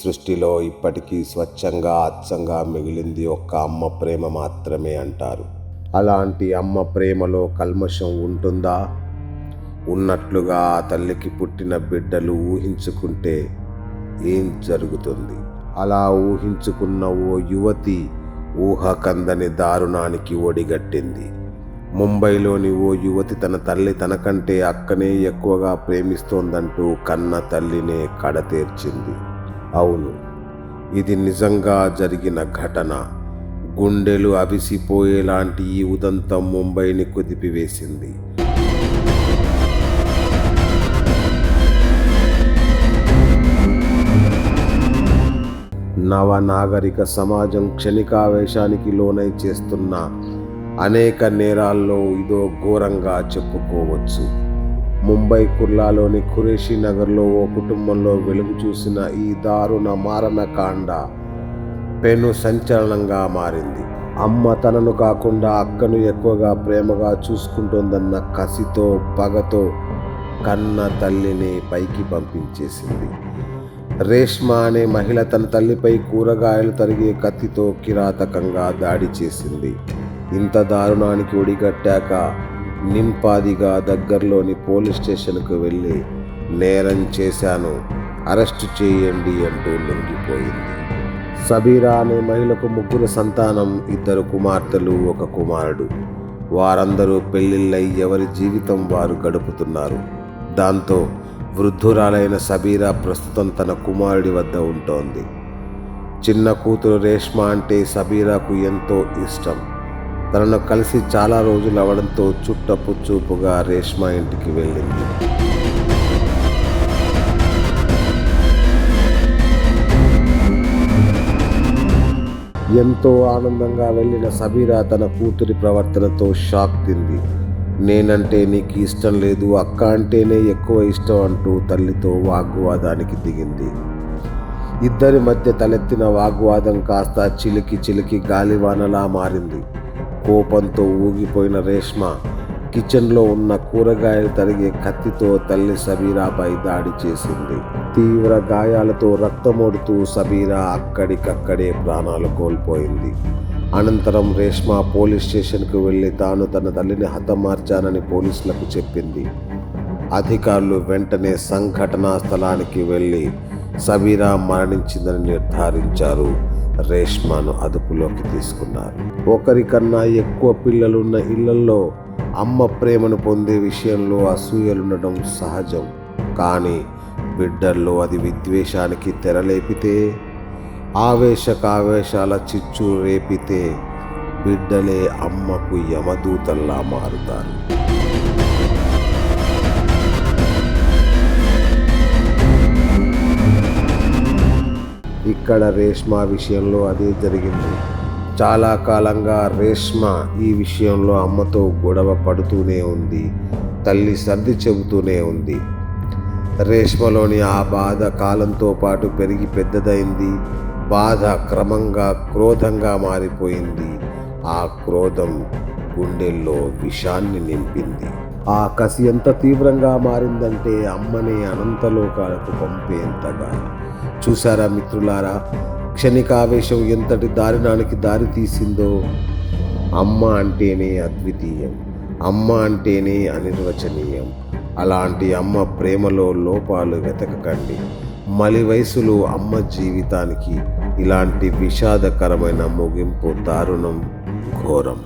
సృష్టిలో ఇప్పటికీ స్వచ్ఛంగా అచ్చంగా మిగిలింది ఒక్క అమ్మ ప్రేమ మాత్రమే అంటారు. అలాంటి అమ్మ ప్రేమలో కల్మషం ఉంటుందా? ఉన్నట్లుగా ఆ తల్లికి పుట్టిన బిడ్డలు ఊహించుకుంటే ఏం జరుగుతుంది? అలా ఊహించుకున్న ఓ యువతి ఊహకందని దారుణానికి ఒడిగట్టింది. ముంబైలోని ఓ యువతి తన తల్లి తనకంటే అక్కనే ఎక్కువగా ప్రేమిస్తోందంటూ కన్న తల్లినే కడతేర్చింది. అవును, ఇది నిజంగా జరిగిన ఘటన. గుండెలు అవిసిపోయేలాంటి ఈ ఉదంతం ముంబైని కుదిపివేసింది. నవనాగరిక సమాజం క్షణికావేశానికి లోనై చేస్తున్న అనేక నేరాల్లో ఇదో ఘోరంగా చెప్పుకోవచ్చు. ముంబై కుర్లాలోని ఖురేషీ నగర్లో ఓ కుటుంబంలో వెలుగు చూసిన ఈ దారుణ మారణకాండ పెను సంచలనంగా మారింది. అమ్మ తనను కాకుండా అక్కను ఎక్కువగా ప్రేమగా చూసుకుంటోందన్న కసితో పగతో కన్న తల్లిని పైకి పంపించేసింది. రేష్మా అనే మహిళ తన తల్లిపై కూరగాయలు తరిగే కత్తితో కిరాతకంగా దాడి చేసింది. ఇంత దారుణానికి ఒడిగట్టాక నింపాదిగా దగ్గరలోని పోలీస్ స్టేషన్కు వెళ్ళి నేరం చేశాను, అరెస్టు చేయండి అంటూ లొంగిపోయింది. సబీరా అనే మహిళకు 3 సంతానం, 2 కుమార్తెలు, 1 కుమారుడు. వారందరూ పెళ్లిళ్ళై ఎవరి జీవితం వారు గడుపుతున్నారు. దాంతో వృద్ధురాలైన సబీరా ప్రస్తుతం తన కుమారుడి వద్ద ఉంటోంది. చిన్న కూతురు రేష్మా అంటే సబీరాకు ఎంతో ఇష్టం. తనను కలిసి చాలా రోజులు అవడంతో చుట్టపు చూపుగా రేష్మా ఇంటికి వెళ్ళింది. ఎంతో ఆనందంగా వెళ్ళిన సబీరా తన కూతురి ప్రవర్తనతో షాక్ తింది. నేనంటే నీకు ఇష్టం లేదు, అక్క అంటేనే ఎక్కువ ఇష్టం అంటూ తల్లితో వాగ్వాదానికి దిగింది. ఇద్దరి మధ్య తలెత్తిన వాగ్వాదం కాస్త చిలికి గాలివానలా మారింది. కోపంతో ఊగిపోయిన రేష్మా కిచెన్లో ఉన్న కూరగాయలు తరిగే కత్తితో తల్లి సబీరాపై దాడి చేసింది. తీవ్ర గాయాలతో రక్తమోడుతూ సబీరా అక్కడికక్కడే ప్రాణాలు కోల్పోయింది. అనంతరం రేష్మా పోలీస్ స్టేషన్కు వెళ్ళి తాను తన తల్లిని హతమార్చానని పోలీసులకు చెప్పింది. అధికారులు వెంటనే సంఘటనా స్థలానికి వెళ్ళి సబీరా మరణించిందని నిర్ధారించారు. రేష్మాను అదుపులోకి తీసుకున్నారు. ఒకరికన్నా ఎక్కువ పిల్లలున్న ఇళ్లలో అమ్మ ప్రేమను పొందే విషయంలో అసూయలుండడం సహజం. కానీ బిడ్డల్లో అది విద్వేషానికి తెరలేపితే, ఆవేశాల చిచ్చు రేపితే బిడ్డలే అమ్మకు యమదూతల్లా మారుతారు. ఇక్కడ రేష్మా విషయంలో అదే జరిగింది. చాలా కాలంగా రేష్మా ఈ విషయంలో అమ్మతో గొడవ పడుతూనే ఉంది. తల్లి సర్ది చెబుతూనే ఉంది. రేష్మలోని ఆ బాధ కాలంతో పాటు పెరిగి పెద్దదైంది. బాధ క్రమంగా క్రోధంగా మారిపోయింది. ఆ క్రోధం గుండెల్లో విషాన్ని నింపింది. ఆ కసి ఎంత తీవ్రంగా మారిందంటే అమ్మని అనంతలోకాలకు పంపేంతగా. చూసారా మిత్రులారా, క్షణికావేశం ఎంతటి దారుణానికి దారి తీసిందో. అమ్మ అంటేనే అద్వితీయం, అమ్మ అంటేనే అనిర్వచనీయం. అలాంటి అమ్మ ప్రేమలో లోపాలు వెతకకండి. మలి వయసులో అమ్మ జీవితానికి ఇలాంటి విషాదకరమైన ముగింపు దారుణం, ఘోరం.